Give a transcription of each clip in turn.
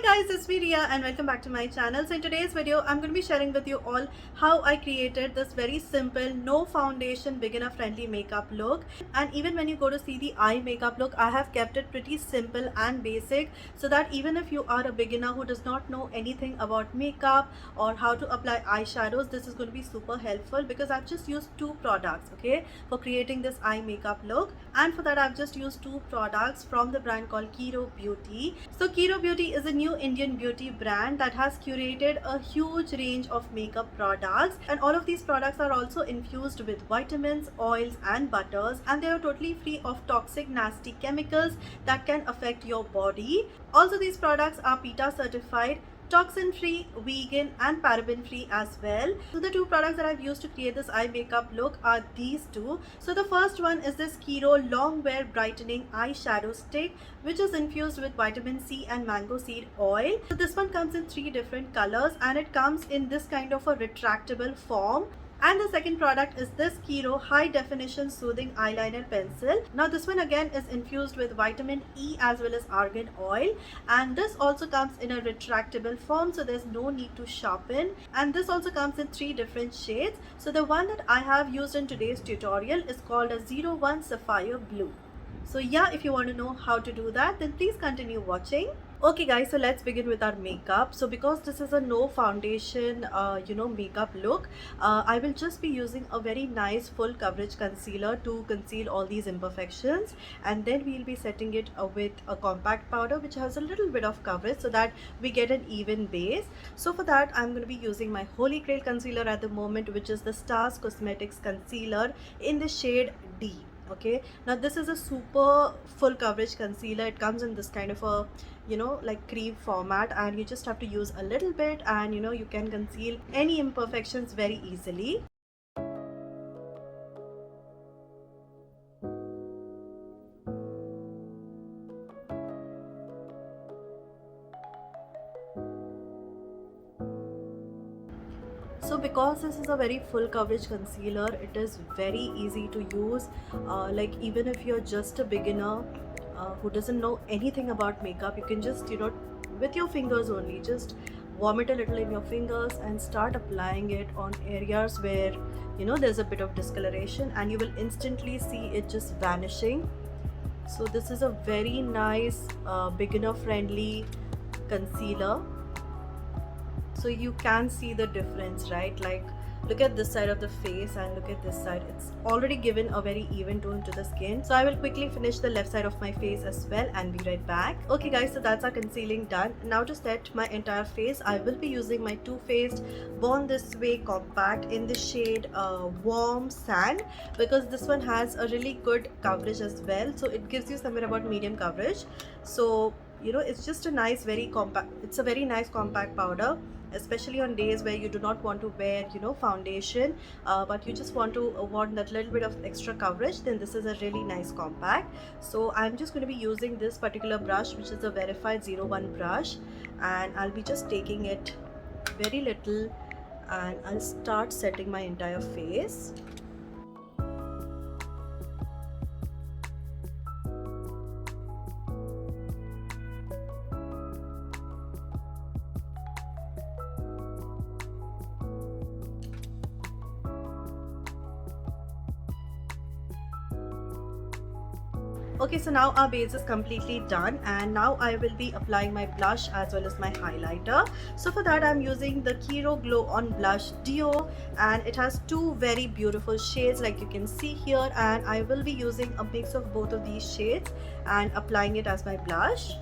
Hi guys, it's me Ria and welcome back to my channel. So in today's video, I'm going to be sharing with you all how I created this very simple, no foundation, beginner friendly makeup look. And even when you go to see the eye makeup look, I have kept it pretty simple and basic so that even if you are a beginner who does not know anything about makeup or how to apply eyeshadows, this is going to be super helpful because I've just used two products, okay, for creating this eye makeup look. And for that, I've just used two products from the brand called Kiro Beauty. So Kiro Beauty is a new Indian beauty brand that has curated a huge range of makeup products, and all of these products are also infused with vitamins, oils and butters, and they are totally free of toxic nasty chemicals that can affect your body. Also, these products are PETA certified, toxin free, vegan and paraben free as well. So the two products that I've used to create this eye makeup look are these two. So the first one is this Kiro long wear brightening eyeshadow stick, which is infused with vitamin C and mango seed oil. So this one comes in three different colors and it comes in this kind of a retractable form. And the second product is this Kiro high definition soothing eyeliner pencil. Now this one again is infused with vitamin E as well as argan oil, and this also comes in a retractable form, so there's no need to sharpen. And this also comes in three different shades. So the one that I have used in today's tutorial is called a 01 Sapphire Blue. So yeah, if you want to know how to do that, then please continue watching. Okay guys, so let's begin with our makeup. So because this is a no foundation makeup look, I will just be using a very nice full coverage concealer to conceal all these imperfections, and then we'll be setting it with a compact powder which has a little bit of coverage so that we get an even base. So for that, I'm going to be using my holy grail concealer at the moment, which is the Stars Cosmetics concealer in the shade D. Okay, now this is a super full coverage concealer. It comes in this kind of a like cream format, and you just have to use a little bit, and you can conceal any imperfections very easily. So because this is a very full coverage concealer, it is very easy to use. Like even if you're just a beginner who doesn't know anything about makeup, you can just with your fingers only, just warm it a little in your fingers and start applying it on areas where there's a bit of discoloration, and you will instantly see it just vanishing. So this is a very nice beginner friendly concealer. So you can see the difference, right? Like look at this side of the face and look at this side. It's already given a very even tone to the skin. So I will quickly finish the left side of my face as well and be right back. Okay guys, so that's our concealing done. Now to set my entire face, I will be using my Too Faced Born This Way compact in the shade Warm Sand, because this one has a really good coverage as well. So it gives you somewhere about medium coverage. So it's just a nice, very compact, it's a very nice compact powder, especially on days where you do not want to wear foundation, but you just want that little bit of extra coverage. Then this is a really nice compact. So I'm just going to be using this particular brush, which is a verified 01 brush, and I'll be just taking it very little and I'll start setting my entire face. Okay, so now our base is completely done, and now I will be applying my blush as well as my highlighter. So for that, I'm using the Kiro Glow On Blush Duo, and it has two very beautiful shades like you can see here, and I will be using a mix of both of these shades and applying it as my blush.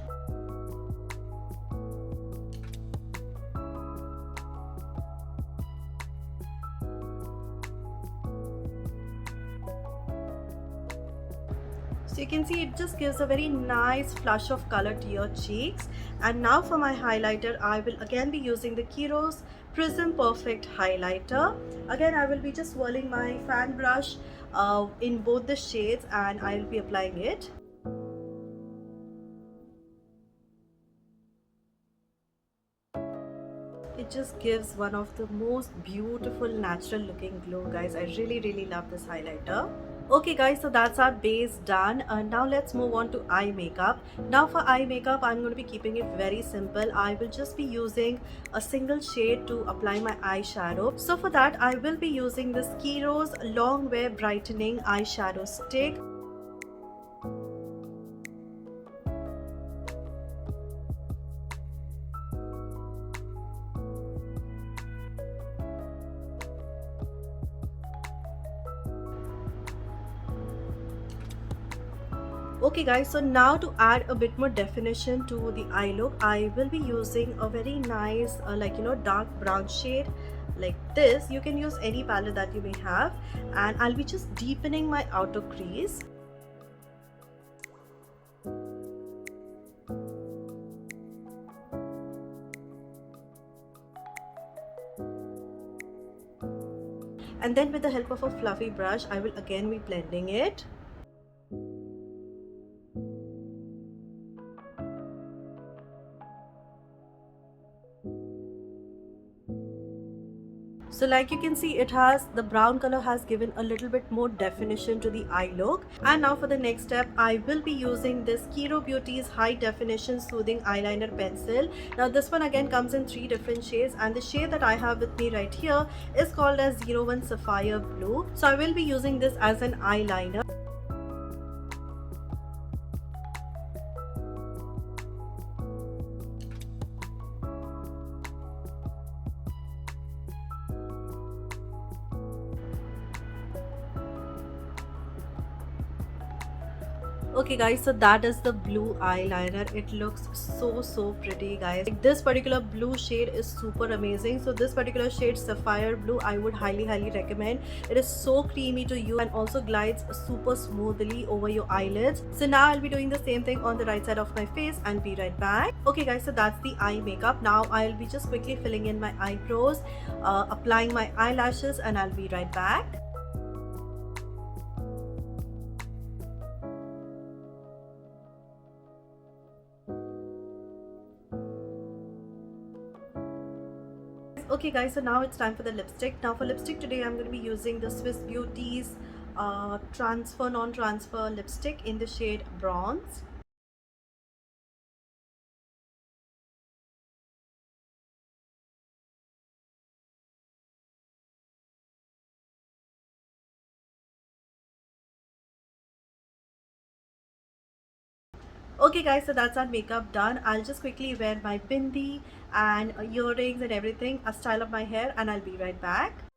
So you can see it just gives a very nice flush of color to your cheeks. And now for my highlighter, I will again be using the Kiro's Prism Perfect highlighter. Again, I will be just swirling my fan brush in both the shades, and I will be applying it. It just gives one of the most beautiful natural looking glow, guys. I really love this highlighter. Okay guys, so that's our base done. Now let's move on to eye makeup. Now for eye makeup, I'm going to be keeping it very simple. I will just be using a single shade to apply my eyeshadow. So for that, I will be using this Kiro's Long Wear Brightening Eyeshadow Stick. Okay guys, so now to add a bit more definition to the eye look, I will be using a very nice dark brown shade like this. You can use any palette that you may have, and I'll be just deepening my outer crease. And then with the help of a fluffy brush, I will again be blending it. So like you can see, it has, the brown color has given a little bit more definition to the eye look. And now for the next step, I will be using this Kiro Beauty's High Definition Soothing Eyeliner Pencil. Now this one again comes in 3 different shades, and the shade that I have with me right here is called as 01 Sapphire Blue. So I will be using this as an eyeliner. Okay guys, so that is the blue eyeliner. It looks so pretty guys. Like, this particular blue shade is super amazing. So this particular shade, Sapphire Blue, I would highly recommend. It is so creamy to use and also glides super smoothly over your eyelids. So now I'll be doing the same thing on the right side of my face and be right back. Okay guys, so that's the eye makeup. Now I'll be just quickly filling in my eyebrows, applying my eyelashes, and I'll be right back. Okay guys, so now it's time for the lipstick. Now for lipstick today, I'm going to be using the Swiss Beauty's transfer non-transfer lipstick in the shade bronze. Okay guys, so that's our makeup done. I'll just quickly wear my bindi and earrings and everything, style up my hair, and I'll be right back.